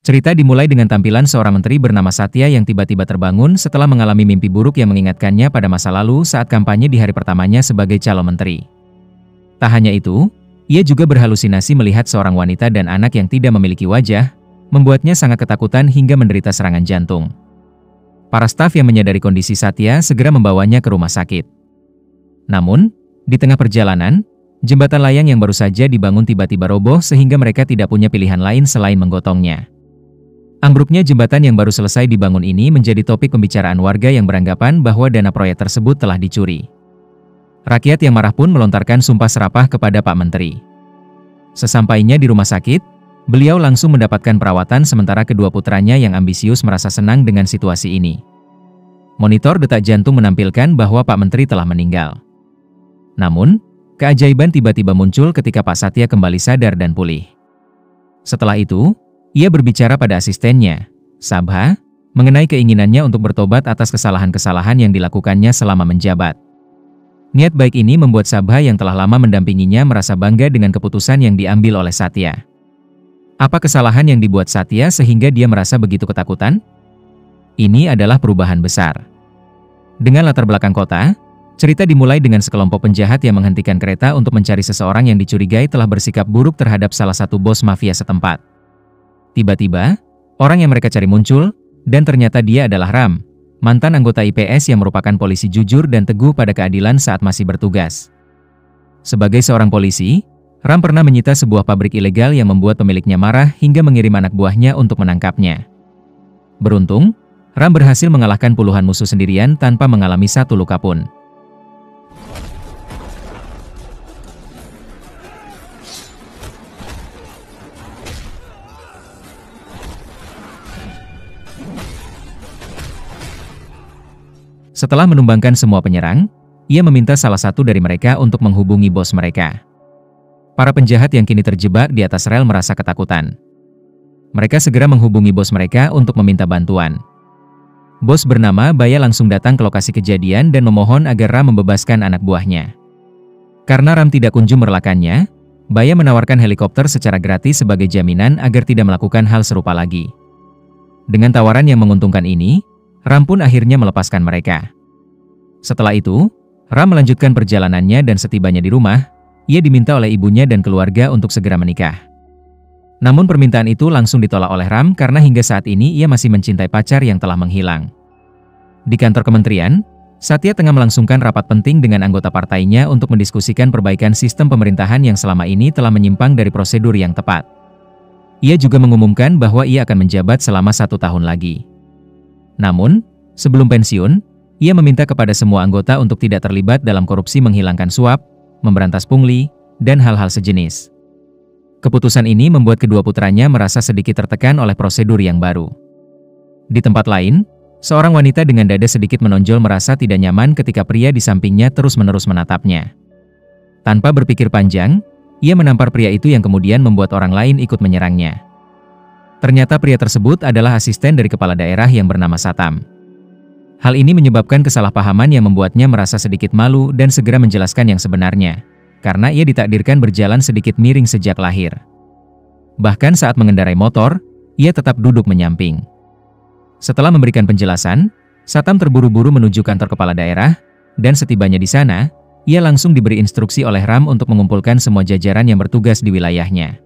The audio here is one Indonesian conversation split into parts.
Cerita dimulai dengan tampilan seorang menteri bernama Satya yang tiba-tiba terbangun setelah mengalami mimpi buruk yang mengingatkannya pada masa lalu saat kampanye di hari pertamanya sebagai calon menteri. Tak hanya itu, ia juga berhalusinasi melihat seorang wanita dan anak yang tidak memiliki wajah, membuatnya sangat ketakutan hingga menderita serangan jantung. Para staf yang menyadari kondisi Satya segera membawanya ke rumah sakit. Namun, di tengah perjalanan, jembatan layang yang baru saja dibangun tiba-tiba roboh sehingga mereka tidak punya pilihan lain selain menggotongnya. Ambruknya jembatan yang baru selesai dibangun ini menjadi topik pembicaraan warga yang beranggapan bahwa dana proyek tersebut telah dicuri. Rakyat yang marah pun melontarkan sumpah serapah kepada Pak Menteri. Sesampainya di rumah sakit, beliau langsung mendapatkan perawatan sementara kedua putranya yang ambisius merasa senang dengan situasi ini. Monitor detak jantung menampilkan bahwa Pak Menteri telah meninggal. Namun, keajaiban tiba-tiba muncul ketika Pak Satya kembali sadar dan pulih. Setelah itu, ia berbicara pada asistennya, Sabha, mengenai keinginannya untuk bertobat atas kesalahan-kesalahan yang dilakukannya selama menjabat. Niat baik ini membuat Sabha yang telah lama mendampinginya merasa bangga dengan keputusan yang diambil oleh Satya. Apa kesalahan yang dibuat Satya sehingga dia merasa begitu ketakutan? Ini adalah perubahan besar. Dengan latar belakang kota, cerita dimulai dengan sekelompok penjahat yang menghentikan kereta untuk mencari seseorang yang dicurigai telah bersikap buruk terhadap salah satu bos mafia setempat. Tiba-tiba, orang yang mereka cari muncul, dan ternyata dia adalah Ram, mantan anggota IPS yang merupakan polisi jujur dan teguh pada keadilan saat masih bertugas. Sebagai seorang polisi, Ram pernah menyita sebuah pabrik ilegal yang membuat pemiliknya marah hingga mengirim anak buahnya untuk menangkapnya. Beruntung, Ram berhasil mengalahkan puluhan musuh sendirian tanpa mengalami satu luka pun. Setelah menumbangkan semua penyerang, ia meminta salah satu dari mereka untuk menghubungi bos mereka. Para penjahat yang kini terjebak di atas rel merasa ketakutan. Mereka segera menghubungi bos mereka untuk meminta bantuan. Bos bernama Baya langsung datang ke lokasi kejadian dan memohon agar Ram membebaskan anak buahnya. Karena Ram tidak kunjung merelakannya, Baya menawarkan helikopter secara gratis sebagai jaminan agar tidak melakukan hal serupa lagi. Dengan tawaran yang menguntungkan ini, Ram pun akhirnya melepaskan mereka. Setelah itu, Ram melanjutkan perjalanannya dan setibanya di rumah, ia diminta oleh ibunya dan keluarga untuk segera menikah. Namun permintaan itu langsung ditolak oleh Ram karena hingga saat ini ia masih mencintai pacar yang telah menghilang. Di kantor kementerian, Satya tengah melangsungkan rapat penting dengan anggota partainya untuk mendiskusikan perbaikan sistem pemerintahan yang selama ini telah menyimpang dari prosedur yang tepat. Ia juga mengumumkan bahwa ia akan menjabat selama 1 tahun lagi. Namun, sebelum pensiun, ia meminta kepada semua anggota untuk tidak terlibat dalam korupsi menghilangkan suap, memberantas pungli, dan hal-hal sejenis. Keputusan ini membuat kedua putranya merasa sedikit tertekan oleh prosedur yang baru. Di tempat lain, seorang wanita dengan dada sedikit menonjol merasa tidak nyaman ketika pria di sampingnya terus-menerus menatapnya. Tanpa berpikir panjang, ia menampar pria itu yang kemudian membuat orang lain ikut menyerangnya. Ternyata pria tersebut adalah asisten dari kepala daerah yang bernama Satam. Hal ini menyebabkan kesalahpahaman yang membuatnya merasa sedikit malu dan segera menjelaskan yang sebenarnya, karena ia ditakdirkan berjalan sedikit miring sejak lahir. Bahkan saat mengendarai motor, ia tetap duduk menyamping. Setelah memberikan penjelasan, Satam terburu-buru menuju kantor kepala daerah, dan setibanya di sana, ia langsung diberi instruksi oleh Ram untuk mengumpulkan semua jajaran yang bertugas di wilayahnya.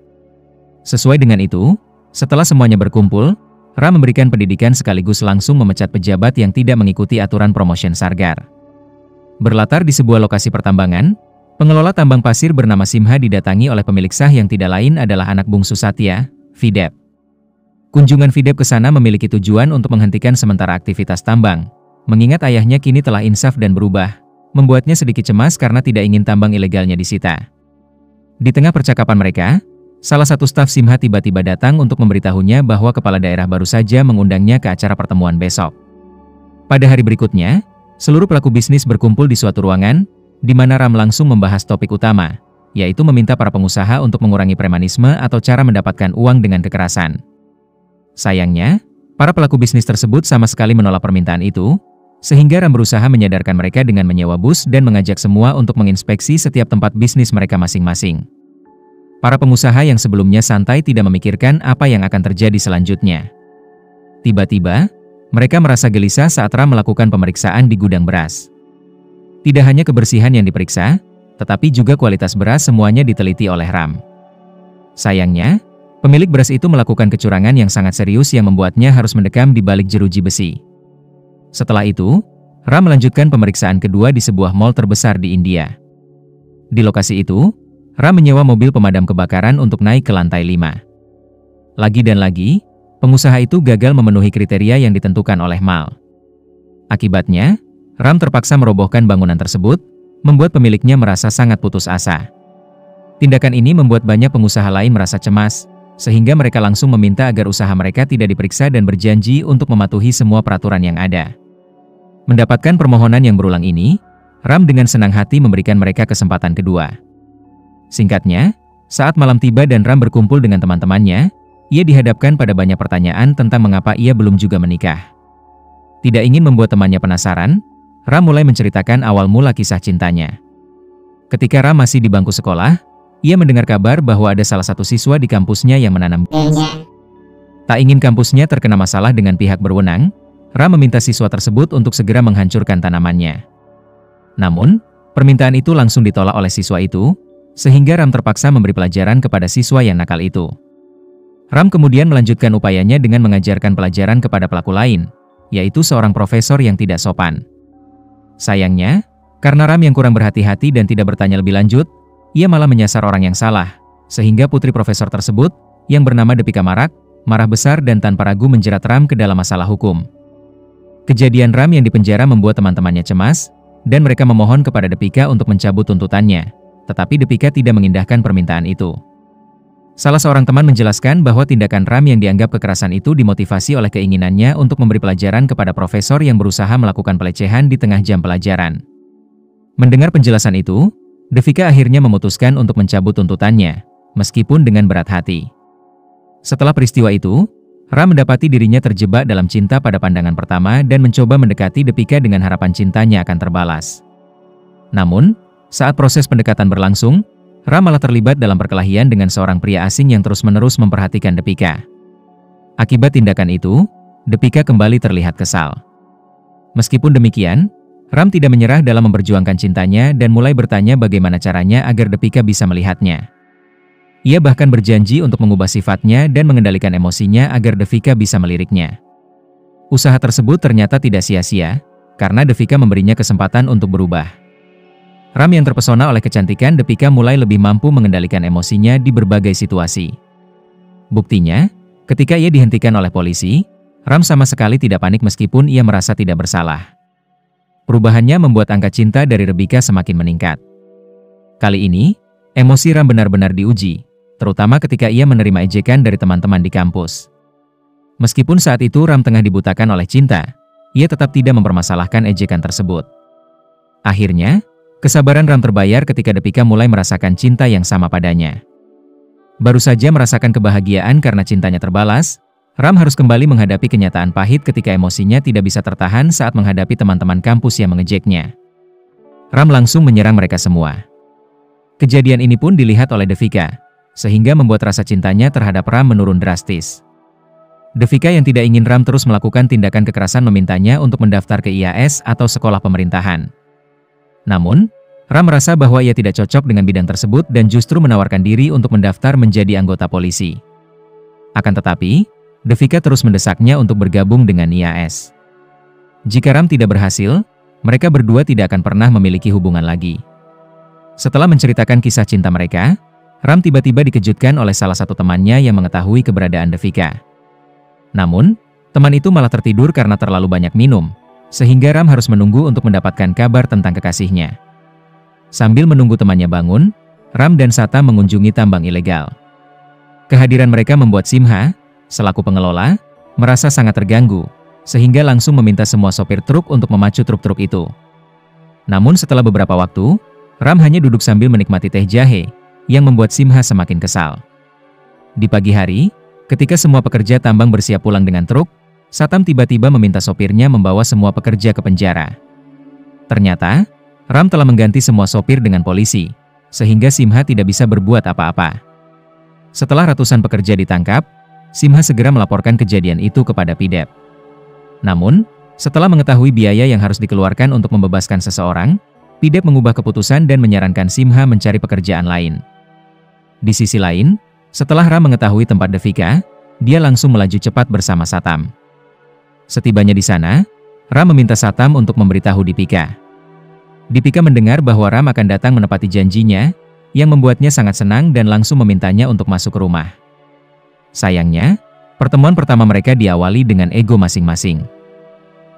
Sesuai dengan itu, setelah semuanya berkumpul, Ram memberikan pendidikan sekaligus langsung memecat pejabat yang tidak mengikuti aturan promotion Sargar. Berlatar di sebuah lokasi pertambangan, pengelola tambang pasir bernama Simha didatangi oleh pemilik sah yang tidak lain adalah anak bungsu Satya, Videp. Kunjungan Videp ke sana memiliki tujuan untuk menghentikan sementara aktivitas tambang, mengingat ayahnya kini telah insaf dan berubah, membuatnya sedikit cemas karena tidak ingin tambang ilegalnya disita. Di tengah percakapan mereka, salah satu staf Simha tiba-tiba datang untuk memberitahunya bahwa kepala daerah baru saja mengundangnya ke acara pertemuan besok. Pada hari berikutnya, seluruh pelaku bisnis berkumpul di suatu ruangan, di mana Ram langsung membahas topik utama, yaitu meminta para pengusaha untuk mengurangi premanisme atau cara mendapatkan uang dengan kekerasan. Sayangnya, para pelaku bisnis tersebut sama sekali menolak permintaan itu, sehingga Ram berusaha menyadarkan mereka dengan menyewa bus dan mengajak semua untuk menginspeksi setiap tempat bisnis mereka masing-masing. Para pengusaha yang sebelumnya santai tidak memikirkan apa yang akan terjadi selanjutnya. Tiba-tiba, mereka merasa gelisah saat Ram melakukan pemeriksaan di gudang beras. Tidak hanya kebersihan yang diperiksa, tetapi juga kualitas beras semuanya diteliti oleh Ram. Sayangnya, pemilik beras itu melakukan kecurangan yang sangat serius yang membuatnya harus mendekam di balik jeruji besi. Setelah itu, Ram melanjutkan pemeriksaan kedua di sebuah mal terbesar di India. Di lokasi itu, Ram menyewa mobil pemadam kebakaran untuk naik ke lantai 5. Lagi dan lagi, pengusaha itu gagal memenuhi kriteria yang ditentukan oleh mal. Akibatnya, Ram terpaksa merobohkan bangunan tersebut, membuat pemiliknya merasa sangat putus asa. Tindakan ini membuat banyak pengusaha lain merasa cemas, sehingga mereka langsung meminta agar usaha mereka tidak diperiksa dan berjanji untuk mematuhi semua peraturan yang ada. Mendapatkan permohonan yang berulang ini, Ram dengan senang hati memberikan mereka kesempatan kedua. Singkatnya, saat malam tiba dan Ram berkumpul dengan teman-temannya, ia dihadapkan pada banyak pertanyaan tentang mengapa ia belum juga menikah. Tidak ingin membuat temannya penasaran, Ram mulai menceritakan awal mula kisah cintanya. Ketika Ram masih di bangku sekolah, ia mendengar kabar bahwa ada salah satu siswa di kampusnya yang menanam ganja. Tak ingin kampusnya terkena masalah dengan pihak berwenang, Ram meminta siswa tersebut untuk segera menghancurkan tanamannya. Namun, permintaan itu langsung ditolak oleh siswa itu, sehingga Ram terpaksa memberi pelajaran kepada siswa yang nakal itu. Ram kemudian melanjutkan upayanya dengan mengajarkan pelajaran kepada pelaku lain, yaitu seorang profesor yang tidak sopan. Sayangnya, karena Ram yang kurang berhati-hati dan tidak bertanya lebih lanjut, ia malah menyasar orang yang salah, sehingga putri profesor tersebut, yang bernama Depika Marak, marah besar dan tanpa ragu menjerat Ram ke dalam masalah hukum. Kejadian Ram yang dipenjara membuat teman-temannya cemas, dan mereka memohon kepada Depika untuk mencabut tuntutannya. Tetapi Depika tidak mengindahkan permintaan itu. Salah seorang teman menjelaskan bahwa tindakan Ram yang dianggap kekerasan itu dimotivasi oleh keinginannya untuk memberi pelajaran kepada profesor yang berusaha melakukan pelecehan di tengah jam pelajaran. Mendengar penjelasan itu, Depika akhirnya memutuskan untuk mencabut tuntutannya, meskipun dengan berat hati. Setelah peristiwa itu, Ram mendapati dirinya terjebak dalam cinta pada pandangan pertama dan mencoba mendekati Depika dengan harapan cintanya akan terbalas. Namun, saat proses pendekatan berlangsung, Ram malah terlibat dalam perkelahian dengan seorang pria asing yang terus-menerus memperhatikan Depika. Akibat tindakan itu, Depika kembali terlihat kesal. Meskipun demikian, Ram tidak menyerah dalam memperjuangkan cintanya dan mulai bertanya bagaimana caranya agar Depika bisa melihatnya. Ia bahkan berjanji untuk mengubah sifatnya dan mengendalikan emosinya agar Depika bisa meliriknya. Usaha tersebut ternyata tidak sia-sia, karena Depika memberinya kesempatan untuk berubah. Ram yang terpesona oleh kecantikan Depika mulai lebih mampu mengendalikan emosinya di berbagai situasi. Buktinya, ketika ia dihentikan oleh polisi, Ram sama sekali tidak panik meskipun ia merasa tidak bersalah. Perubahannya membuat angka cinta dari Depika semakin meningkat. Kali ini, emosi Ram benar-benar diuji, terutama ketika ia menerima ejekan dari teman-teman di kampus. Meskipun saat itu Ram tengah dibutakan oleh cinta, ia tetap tidak mempermasalahkan ejekan tersebut. Akhirnya, kesabaran Ram terbayar ketika Depika mulai merasakan cinta yang sama padanya. Baru saja merasakan kebahagiaan karena cintanya terbalas, Ram harus kembali menghadapi kenyataan pahit ketika emosinya tidak bisa tertahan saat menghadapi teman-teman kampus yang mengejeknya. Ram langsung menyerang mereka semua. Kejadian ini pun dilihat oleh Depika, sehingga membuat rasa cintanya terhadap Ram menurun drastis. Depika yang tidak ingin Ram terus melakukan tindakan kekerasan memintanya untuk mendaftar ke IAS atau sekolah pemerintahan. Namun, Ram merasa bahwa ia tidak cocok dengan bidang tersebut dan justru menawarkan diri untuk mendaftar menjadi anggota polisi. Akan tetapi, Depika terus mendesaknya untuk bergabung dengan IAS. Jika Ram tidak berhasil, mereka berdua tidak akan pernah memiliki hubungan lagi. Setelah menceritakan kisah cinta mereka, Ram tiba-tiba dikejutkan oleh salah satu temannya yang mengetahui keberadaan Depika. Namun, teman itu malah tertidur karena terlalu banyak minum, sehingga Ram harus menunggu untuk mendapatkan kabar tentang kekasihnya. Sambil menunggu temannya bangun, Ram dan Sata mengunjungi tambang ilegal. Kehadiran mereka membuat Simha, selaku pengelola, merasa sangat terganggu, sehingga langsung meminta semua sopir truk untuk memacu truk-truk itu. Namun setelah beberapa waktu, Ram hanya duduk sambil menikmati teh jahe, yang membuat Simha semakin kesal. Di pagi hari, ketika semua pekerja tambang bersiap pulang dengan truk, Satam tiba-tiba meminta sopirnya membawa semua pekerja ke penjara. Ternyata, Ram telah mengganti semua sopir dengan polisi, sehingga Simha tidak bisa berbuat apa-apa. Setelah ratusan pekerja ditangkap, Simha segera melaporkan kejadian itu kepada Pidep. Namun, setelah mengetahui biaya yang harus dikeluarkan untuk membebaskan seseorang, Pidep mengubah keputusan dan menyarankan Simha mencari pekerjaan lain. Di sisi lain, setelah Ram mengetahui tempat Devika, dia langsung melaju cepat bersama Satam. Setibanya di sana, Ram meminta Satam untuk memberitahu Dipika. Dipika mendengar bahwa Ram akan datang menepati janjinya, yang membuatnya sangat senang dan langsung memintanya untuk masuk ke rumah. Sayangnya, pertemuan pertama mereka diawali dengan ego masing-masing.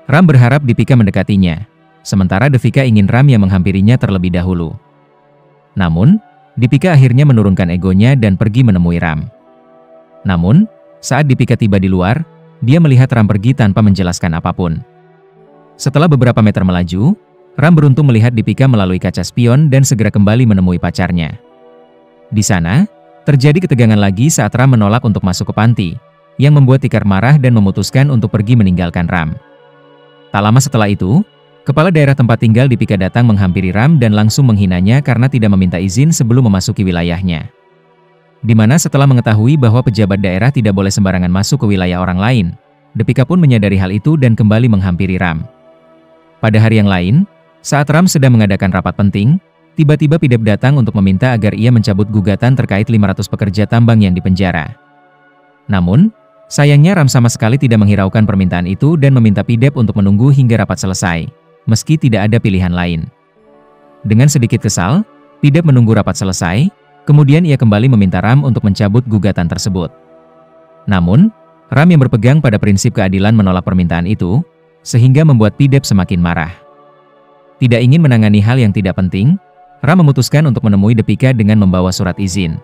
Ram berharap Dipika mendekatinya, sementara Devika ingin Ram yang menghampirinya terlebih dahulu. Namun, Dipika akhirnya menurunkan egonya dan pergi menemui Ram. Namun, saat Dipika tiba di luar, dia melihat Ram pergi tanpa menjelaskan apapun. Setelah beberapa meter melaju, Ram beruntung melihat Dipika melalui kaca spion dan segera kembali menemui pacarnya. Di sana, terjadi ketegangan lagi saat Ram menolak untuk masuk ke panti, yang membuat Tikar marah dan memutuskan untuk pergi meninggalkan Ram. Tak lama setelah itu, kepala daerah tempat tinggal Dipika datang menghampiri Ram dan langsung menghinanya karena tidak meminta izin sebelum memasuki wilayahnya. Di mana setelah mengetahui bahwa pejabat daerah tidak boleh sembarangan masuk ke wilayah orang lain, Dipika pun menyadari hal itu dan kembali menghampiri Ram. Pada hari yang lain, saat Ram sedang mengadakan rapat penting, tiba-tiba Pidep datang untuk meminta agar ia mencabut gugatan terkait 500 pekerja tambang yang dipenjara. Namun, sayangnya Ram sama sekali tidak menghiraukan permintaan itu dan meminta Pidep untuk menunggu hingga rapat selesai, meski tidak ada pilihan lain. Dengan sedikit kesal, Pidep menunggu rapat selesai, kemudian ia kembali meminta Ram untuk mencabut gugatan tersebut. Namun, Ram yang berpegang pada prinsip keadilan menolak permintaan itu, sehingga membuat Pidep semakin marah. Tidak ingin menangani hal yang tidak penting, Ram memutuskan untuk menemui Dipika dengan membawa surat izin.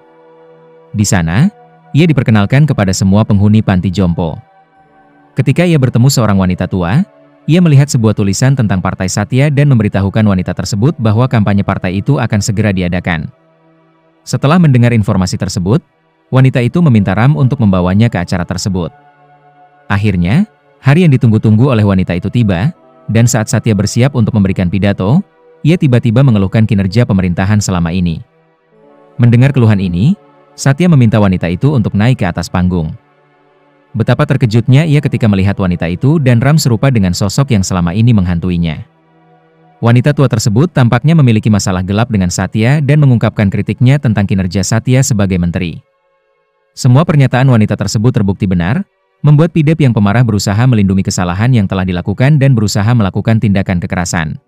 Di sana, ia diperkenalkan kepada semua penghuni panti jompo. Ketika ia bertemu seorang wanita tua, ia melihat sebuah tulisan tentang Partai Satya dan memberitahukan wanita tersebut bahwa kampanye partai itu akan segera diadakan. Setelah mendengar informasi tersebut, wanita itu meminta Ram untuk membawanya ke acara tersebut. Akhirnya, hari yang ditunggu-tunggu oleh wanita itu tiba, dan saat Satya bersiap untuk memberikan pidato, ia tiba-tiba mengeluhkan kinerja pemerintahan selama ini. Mendengar keluhan ini, Satya meminta wanita itu untuk naik ke atas panggung. Betapa terkejutnya ia ketika melihat wanita itu dan Ram serupa dengan sosok yang selama ini menghantuinya. Wanita tua tersebut tampaknya memiliki masalah gelap dengan Satya dan mengungkapkan kritiknya tentang kinerja Satya sebagai menteri. Semua pernyataan wanita tersebut terbukti benar, membuat Pidep yang pemarah berusaha melindungi kesalahan yang telah dilakukan dan berusaha melakukan tindakan kekerasan.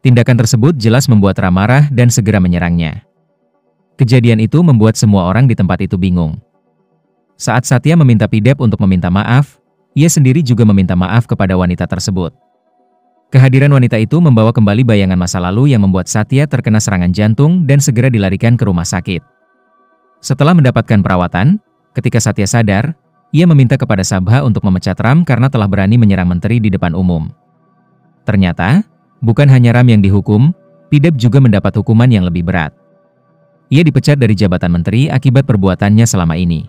Tindakan tersebut jelas membuat Ram marah dan segera menyerangnya. Kejadian itu membuat semua orang di tempat itu bingung. Saat Satya meminta Pidep untuk meminta maaf, ia sendiri juga meminta maaf kepada wanita tersebut. Kehadiran wanita itu membawa kembali bayangan masa lalu yang membuat Satya terkena serangan jantung dan segera dilarikan ke rumah sakit. Setelah mendapatkan perawatan, ketika Satya sadar, ia meminta kepada Sabha untuk memecat Ram karena telah berani menyerang menteri di depan umum. Ternyata, bukan hanya Ram yang dihukum, Pidep juga mendapat hukuman yang lebih berat. Ia dipecat dari jabatan menteri akibat perbuatannya selama ini.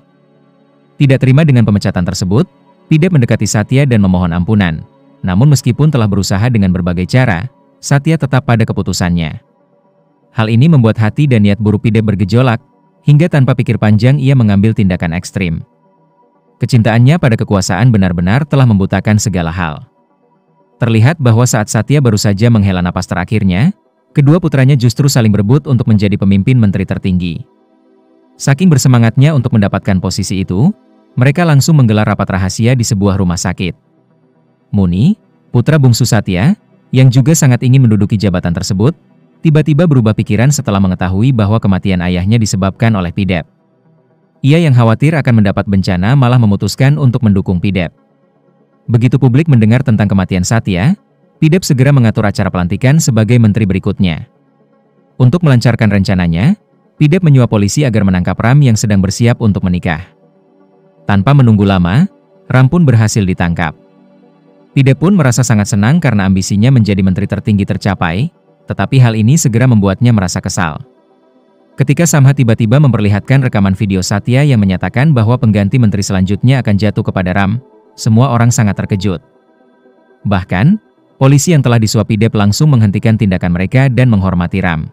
Tidak terima dengan pemecatan tersebut, Pidep mendekati Satya dan memohon ampunan. Namun meskipun telah berusaha dengan berbagai cara, Satya tetap pada keputusannya. Hal ini membuat hati dan niat buruk Pidep bergejolak, hingga tanpa pikir panjang ia mengambil tindakan ekstrim. Kecintaannya pada kekuasaan benar-benar telah membutakan segala hal. Terlihat bahwa saat Satya baru saja menghela napas terakhirnya, kedua putranya justru saling berebut untuk menjadi pemimpin menteri tertinggi. Saking bersemangatnya untuk mendapatkan posisi itu, mereka langsung menggelar rapat rahasia di sebuah rumah sakit. Muni, putra bungsu Satya, yang juga sangat ingin menduduki jabatan tersebut, tiba-tiba berubah pikiran setelah mengetahui bahwa kematian ayahnya disebabkan oleh Pidep. Ia yang khawatir akan mendapat bencana malah memutuskan untuk mendukung Pidep. Begitu publik mendengar tentang kematian Satya, Pidep segera mengatur acara pelantikan sebagai menteri berikutnya. Untuk melancarkan rencananya, Pidep menyuap polisi agar menangkap Ram yang sedang bersiap untuk menikah. Tanpa menunggu lama, Ram pun berhasil ditangkap. Pidep pun merasa sangat senang karena ambisinya menjadi menteri tertinggi tercapai, tetapi hal ini segera membuatnya merasa kesal. Ketika Samha tiba-tiba memperlihatkan rekaman video Satya yang menyatakan bahwa pengganti menteri selanjutnya akan jatuh kepada Ram, semua orang sangat terkejut. Bahkan, polisi yang telah disuap Pidep langsung menghentikan tindakan mereka dan menghormati Ram.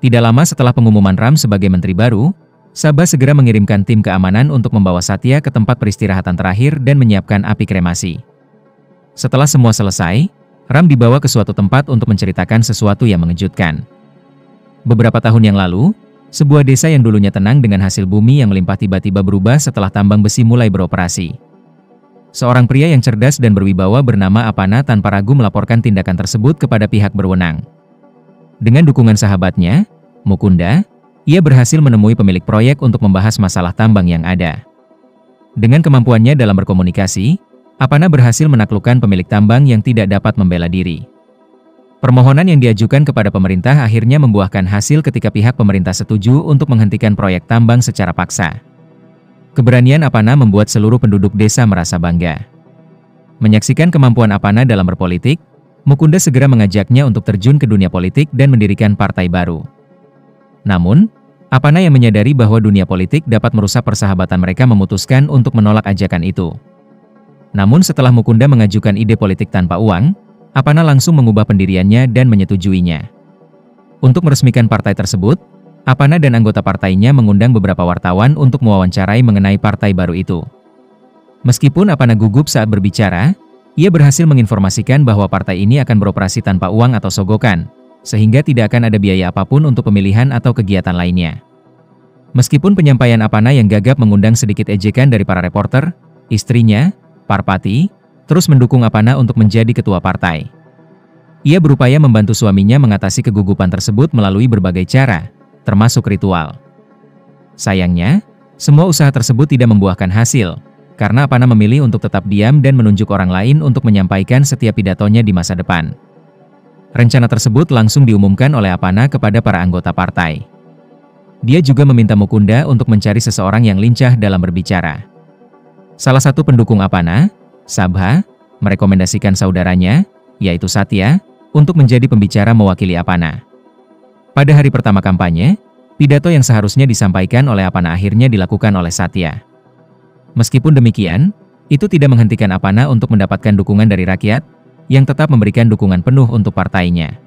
Tidak lama setelah pengumuman Ram sebagai menteri baru, Sabha segera mengirimkan tim keamanan untuk membawa Satya ke tempat peristirahatan terakhir dan menyiapkan api kremasi. Setelah semua selesai, Ram dibawa ke suatu tempat untuk menceritakan sesuatu yang mengejutkan. Beberapa tahun yang lalu, sebuah desa yang dulunya tenang dengan hasil bumi yang melimpah tiba-tiba berubah setelah tambang besi mulai beroperasi. Seorang pria yang cerdas dan berwibawa bernama Apana tanpa ragu melaporkan tindakan tersebut kepada pihak berwenang. Dengan dukungan sahabatnya, Mukunda, ia berhasil menemui pemilik proyek untuk membahas masalah tambang yang ada. Dengan kemampuannya dalam berkomunikasi, Apana berhasil menaklukkan pemilik tambang yang tidak dapat membela diri. Permohonan yang diajukan kepada pemerintah akhirnya membuahkan hasil ketika pihak pemerintah setuju untuk menghentikan proyek tambang secara paksa. Keberanian Apana membuat seluruh penduduk desa merasa bangga. Menyaksikan kemampuan Apana dalam berpolitik, Mukunda segera mengajaknya untuk terjun ke dunia politik dan mendirikan partai baru. Namun, Apana yang menyadari bahwa dunia politik dapat merusak persahabatan mereka memutuskan untuk menolak ajakan itu. Namun setelah Mukunda mengajukan ide politik tanpa uang, Apana langsung mengubah pendiriannya dan menyetujuinya. Untuk meresmikan partai tersebut, Apana dan anggota partainya mengundang beberapa wartawan untuk mewawancarai mengenai partai baru itu. Meskipun Apana gugup saat berbicara, ia berhasil menginformasikan bahwa partai ini akan beroperasi tanpa uang atau sogokan, sehingga tidak akan ada biaya apapun untuk pemilihan atau kegiatan lainnya. Meskipun penyampaian Apana yang gagap mengundang sedikit ejekan dari para reporter, istrinya, Parpati, terus mendukung Apana untuk menjadi ketua partai. Ia berupaya membantu suaminya mengatasi kegugupan tersebut melalui berbagai cara, termasuk ritual. Sayangnya, semua usaha tersebut tidak membuahkan hasil, karena Apana memilih untuk tetap diam dan menunjuk orang lain untuk menyampaikan setiap pidatonya di masa depan. Rencana tersebut langsung diumumkan oleh Apana kepada para anggota partai. Dia juga meminta Mukunda untuk mencari seseorang yang lincah dalam berbicara. Salah satu pendukung Apana, Sabha, merekomendasikan saudaranya, yaitu Satya, untuk menjadi pembicara mewakili Apana. Pada hari pertama kampanye, pidato yang seharusnya disampaikan oleh Apana akhirnya dilakukan oleh Satya. Meskipun demikian, itu tidak menghentikan Apana untuk mendapatkan dukungan dari rakyat, yang tetap memberikan dukungan penuh untuk partainya.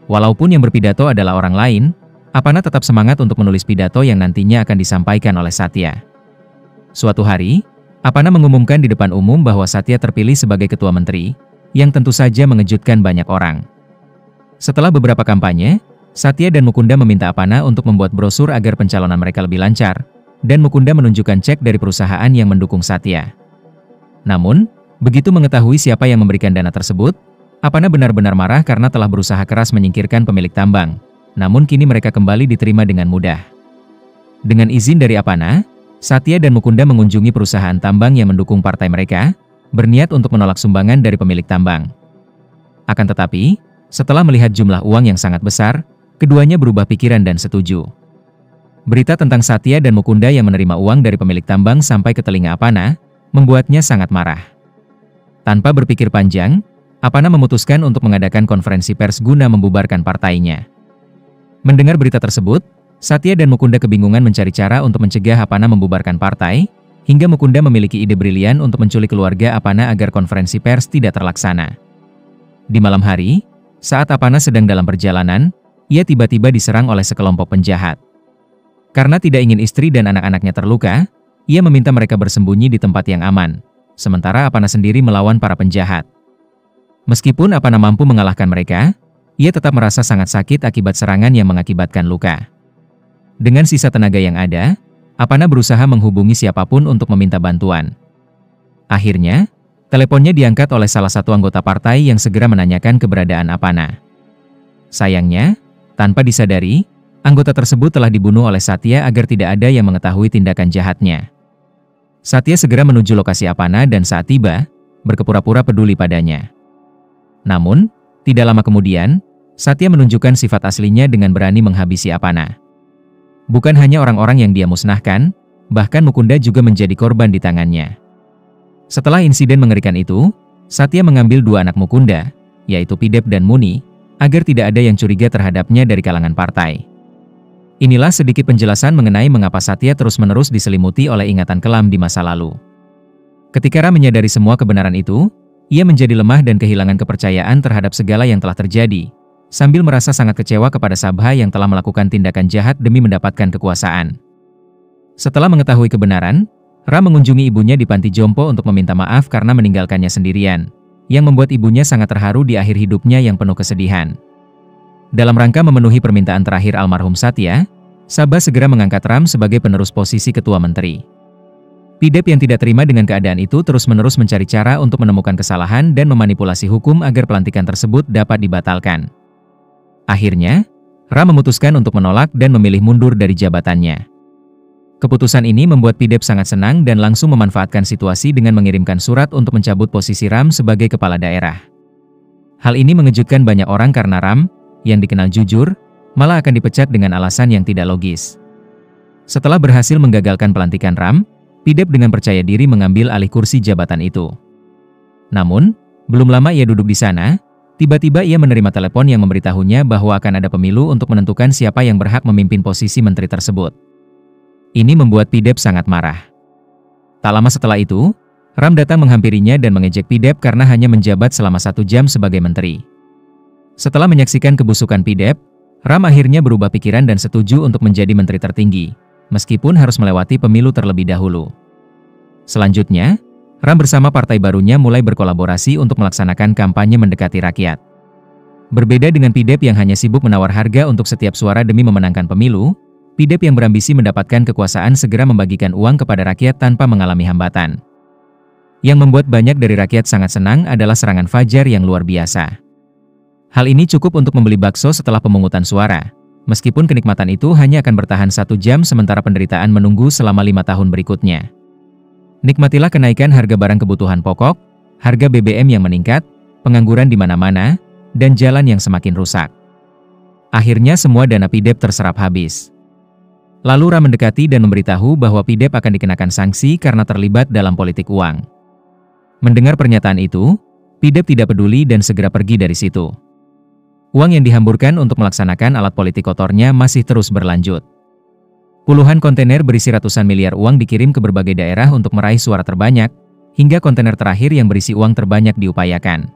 Walaupun yang berpidato adalah orang lain, Apana tetap semangat untuk menulis pidato yang nantinya akan disampaikan oleh Satya. Suatu hari, Apana mengumumkan di depan umum bahwa Satya terpilih sebagai ketua menteri, yang tentu saja mengejutkan banyak orang. Setelah beberapa kampanye, Satya dan Mukunda meminta Apana untuk membuat brosur agar pencalonan mereka lebih lancar, dan Mukunda menunjukkan cek dari perusahaan yang mendukung Satya. Namun, begitu mengetahui siapa yang memberikan dana tersebut, Apana benar-benar marah karena telah berusaha keras menyingkirkan pemilik tambang, namun kini mereka kembali diterima dengan mudah. Dengan izin dari Apana, Satya dan Mukunda mengunjungi perusahaan tambang yang mendukung partai mereka, berniat untuk menolak sumbangan dari pemilik tambang. Akan tetapi, setelah melihat jumlah uang yang sangat besar, keduanya berubah pikiran dan setuju. Berita tentang Satya dan Mukunda yang menerima uang dari pemilik tambang sampai ke telinga Apana, membuatnya sangat marah. Tanpa berpikir panjang, Apana memutuskan untuk mengadakan konferensi pers guna membubarkan partainya. Mendengar berita tersebut, Satya dan Mukunda kebingungan mencari cara untuk mencegah Apana membubarkan partai, hingga Mukunda memiliki ide brilian untuk menculik keluarga Apana agar konferensi pers tidak terlaksana. Di malam hari, saat Apana sedang dalam perjalanan, ia tiba-tiba diserang oleh sekelompok penjahat. Karena tidak ingin istri dan anak-anaknya terluka, ia meminta mereka bersembunyi di tempat yang aman, sementara Apana sendiri melawan para penjahat. Meskipun Apana mampu mengalahkan mereka, ia tetap merasa sangat sakit akibat serangan yang mengakibatkan luka. Dengan sisa tenaga yang ada, Apana berusaha menghubungi siapapun untuk meminta bantuan. Akhirnya, teleponnya diangkat oleh salah satu anggota partai yang segera menanyakan keberadaan Apana. Sayangnya, tanpa disadari, anggota tersebut telah dibunuh oleh Satya agar tidak ada yang mengetahui tindakan jahatnya. Satya segera menuju lokasi Apana dan saat tiba, berkepura-pura peduli padanya. Namun, tidak lama kemudian, Satya menunjukkan sifat aslinya dengan berani menghabisi Apana. Bukan hanya orang-orang yang dia musnahkan, bahkan Mukunda juga menjadi korban di tangannya. Setelah insiden mengerikan itu, Satya mengambil dua anak Mukunda, yaitu Pidep dan Muni, agar tidak ada yang curiga terhadapnya dari kalangan partai. Inilah sedikit penjelasan mengenai mengapa Satya terus-menerus diselimuti oleh ingatan kelam di masa lalu. Ketika Ram menyadari semua kebenaran itu, ia menjadi lemah dan kehilangan kepercayaan terhadap segala yang telah terjadi, sambil merasa sangat kecewa kepada Sabha yang telah melakukan tindakan jahat demi mendapatkan kekuasaan. Setelah mengetahui kebenaran, Ram mengunjungi ibunya di panti jompo untuk meminta maaf karena meninggalkannya sendirian, yang membuat ibunya sangat terharu di akhir hidupnya yang penuh kesedihan. Dalam rangka memenuhi permintaan terakhir almarhum Satya, Sabha segera mengangkat Ram sebagai penerus posisi ketua menteri. Pidep yang tidak terima dengan keadaan itu terus-menerus mencari cara untuk menemukan kesalahan dan memanipulasi hukum agar pelantikan tersebut dapat dibatalkan. Akhirnya, Ram memutuskan untuk menolak dan memilih mundur dari jabatannya. Keputusan ini membuat Pidep sangat senang dan langsung memanfaatkan situasi dengan mengirimkan surat untuk mencabut posisi Ram sebagai kepala daerah. Hal ini mengejutkan banyak orang karena Ram, yang dikenal jujur, malah akan dipecat dengan alasan yang tidak logis. Setelah berhasil menggagalkan pelantikan Ram, Pidep dengan percaya diri mengambil alih kursi jabatan itu. Namun, belum lama ia duduk di sana, tiba-tiba ia menerima telepon yang memberitahunya bahwa akan ada pemilu untuk menentukan siapa yang berhak memimpin posisi menteri tersebut. Ini membuat Pidep sangat marah. Tak lama setelah itu, Ram datang menghampirinya dan mengejek Pidep karena hanya menjabat selama 1 jam sebagai menteri. Setelah menyaksikan kebusukan Pidep, Ram akhirnya berubah pikiran dan setuju untuk menjadi menteri tertinggi, meskipun harus melewati pemilu terlebih dahulu. Selanjutnya, Ram bersama partai barunya mulai berkolaborasi untuk melaksanakan kampanye mendekati rakyat. Berbeda dengan Pidep yang hanya sibuk menawar harga untuk setiap suara demi memenangkan pemilu, Pidep yang berambisi mendapatkan kekuasaan segera membagikan uang kepada rakyat tanpa mengalami hambatan. Yang membuat banyak dari rakyat sangat senang adalah serangan fajar yang luar biasa. Hal ini cukup untuk membeli bakso setelah pemungutan suara, meskipun kenikmatan itu hanya akan bertahan 1 jam sementara penderitaan menunggu selama 5 tahun berikutnya. Nikmatilah kenaikan harga barang kebutuhan pokok, harga BBM yang meningkat, pengangguran di mana-mana, dan jalan yang semakin rusak. Akhirnya semua dana Pidep terserap habis. Lalu Ram mendekati dan memberitahu bahwa Pidep akan dikenakan sanksi karena terlibat dalam politik uang. Mendengar pernyataan itu, Pidep tidak peduli dan segera pergi dari situ. Uang yang dihamburkan untuk melaksanakan alat politik kotornya masih terus berlanjut. Puluhan kontainer berisi ratusan miliar uang dikirim ke berbagai daerah untuk meraih suara terbanyak, hingga kontainer terakhir yang berisi uang terbanyak diupayakan.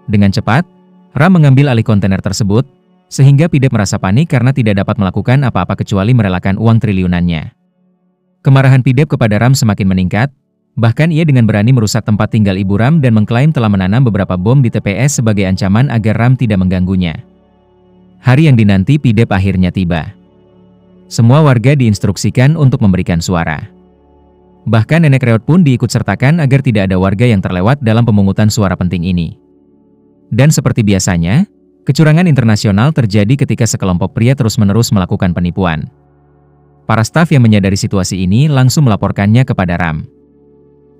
Dengan cepat, Ram mengambil alih kontainer tersebut, sehingga Pidep merasa panik karena tidak dapat melakukan apa-apa kecuali merelakan uang triliunannya. Kemarahan Pidep kepada Ram semakin meningkat, bahkan ia dengan berani merusak tempat tinggal ibu Ram dan mengklaim telah menanam beberapa bom di TPS sebagai ancaman agar Ram tidak mengganggunya. Hari yang dinanti Pidep akhirnya tiba. Semua warga diinstruksikan untuk memberikan suara. Bahkan nenek reot pun diikutsertakan agar tidak ada warga yang terlewat dalam pemungutan suara penting ini. Dan seperti biasanya, kecurangan internasional terjadi ketika sekelompok pria terus-menerus melakukan penipuan. Para staf yang menyadari situasi ini langsung melaporkannya kepada Ram.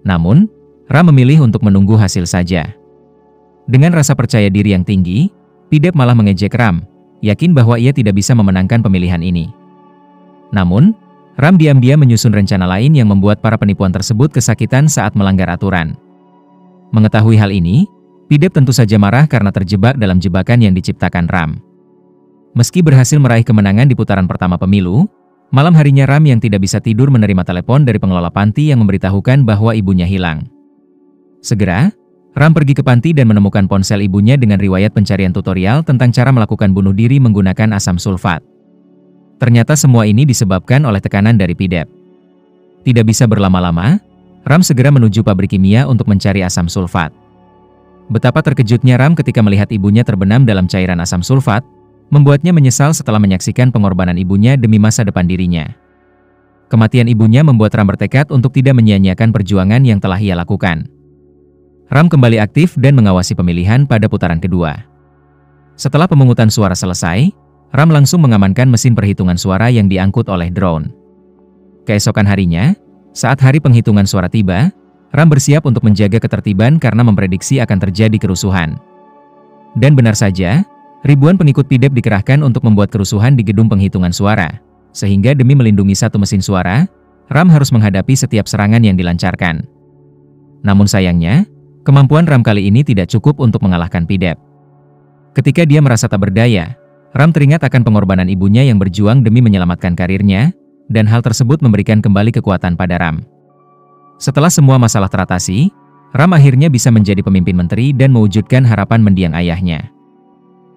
Namun, Ram memilih untuk menunggu hasil saja. Dengan rasa percaya diri yang tinggi, Pidep malah mengejek Ram, yakin bahwa ia tidak bisa memenangkan pemilihan ini. Namun, Ram diam-diam menyusun rencana lain yang membuat para penipuan tersebut kesakitan saat melanggar aturan. Mengetahui hal ini, Pidep tentu saja marah karena terjebak dalam jebakan yang diciptakan Ram. Meski berhasil meraih kemenangan di putaran pertama pemilu, malam harinya Ram yang tidak bisa tidur menerima telepon dari pengelola panti yang memberitahukan bahwa ibunya hilang. Segera, Ram pergi ke panti dan menemukan ponsel ibunya dengan riwayat pencarian tutorial tentang cara melakukan bunuh diri menggunakan asam sulfat. Ternyata semua ini disebabkan oleh tekanan dari Pidep. Tidak bisa berlama-lama, Ram segera menuju pabrik kimia untuk mencari asam sulfat. Betapa terkejutnya Ram ketika melihat ibunya terbenam dalam cairan asam sulfat, membuatnya menyesal setelah menyaksikan pengorbanan ibunya demi masa depan dirinya. Kematian ibunya membuat Ram bertekad untuk tidak menyia-nyiakan perjuangan yang telah ia lakukan. Ram kembali aktif dan mengawasi pemilihan pada putaran kedua. Setelah pemungutan suara selesai, Ram langsung mengamankan mesin perhitungan suara yang diangkut oleh drone. Keesokan harinya, saat hari penghitungan suara tiba, Ram bersiap untuk menjaga ketertiban karena memprediksi akan terjadi kerusuhan. Dan benar saja, ribuan pengikut Pidep dikerahkan untuk membuat kerusuhan di gedung penghitungan suara, sehingga demi melindungi satu mesin suara, Ram harus menghadapi setiap serangan yang dilancarkan. Namun sayangnya, kemampuan Ram kali ini tidak cukup untuk mengalahkan Pidep. Ketika dia merasa tak berdaya, Ram teringat akan pengorbanan ibunya yang berjuang demi menyelamatkan karirnya, dan hal tersebut memberikan kembali kekuatan pada Ram. Setelah semua masalah teratasi, Ram akhirnya bisa menjadi pemimpin menteri dan mewujudkan harapan mendiang ayahnya.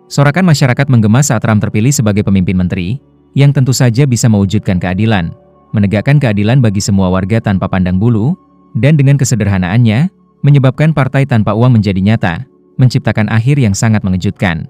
Sorakan masyarakat menggema saat Ram terpilih sebagai pemimpin menteri, yang tentu saja bisa mewujudkan keadilan, menegakkan keadilan bagi semua warga tanpa pandang bulu, dan dengan kesederhanaannya, menyebabkan partai tanpa uang menjadi nyata, menciptakan akhir yang sangat mengejutkan.